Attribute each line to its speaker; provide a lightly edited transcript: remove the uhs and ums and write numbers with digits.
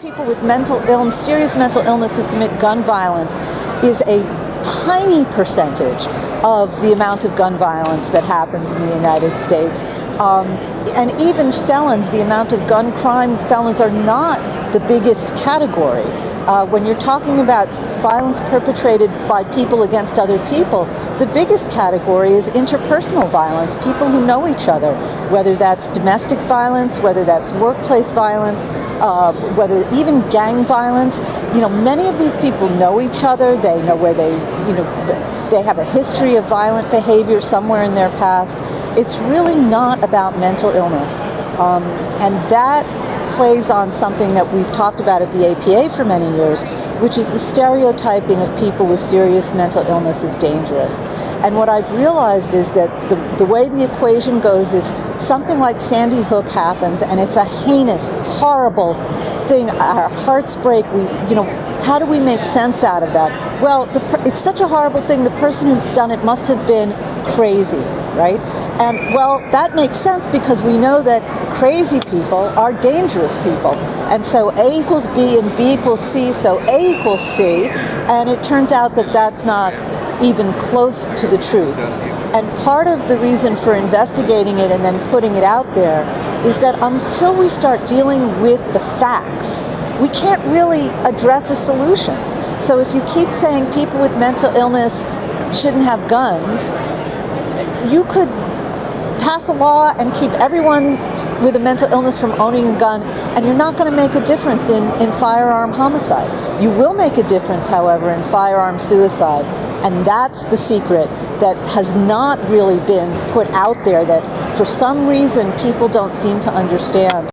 Speaker 1: People with mental illness, serious mental illness who commit gun violence is a tiny percentage of the amount of gun violence that happens in the United States. And even felons, the amount of gun crime, felons are not the biggest category. When you're talking about violence perpetrated by people against other people, the biggest category is interpersonal violence, people who know each other, whether that's domestic violence, whether that's workplace violence, whether even gang violence. You know, many of these people know each other, they know where they have a history of violent behavior somewhere in their past. It's really not about mental illness. And that plays on something that we've talked about at the APA for many years, which is the stereotyping of people with serious mental illness is dangerous. And what I've realized is that the way the equation goes is something like Sandy Hook happens, and it's a heinous, horrible thing. Our hearts break. How do we make sense out of that? Well, it's such a horrible thing. The person who's done it must have been crazy, right? And well, that makes sense because we know that crazy people are dangerous people. And so A equals B and B equals C, so A equals C. And it turns out that that's not even close to the truth. And part of the reason for investigating it and then putting it out there is that until we start dealing with the facts, we can't really address a solution. So if you keep saying people with mental illness shouldn't have guns, you could pass a law and keep everyone with a mental illness from owning a gun, and you're not going to make a difference in firearm homicide. You will make a difference, however, in firearm suicide, and that's the secret that has not really been put out there, that for some reason people don't seem to understand.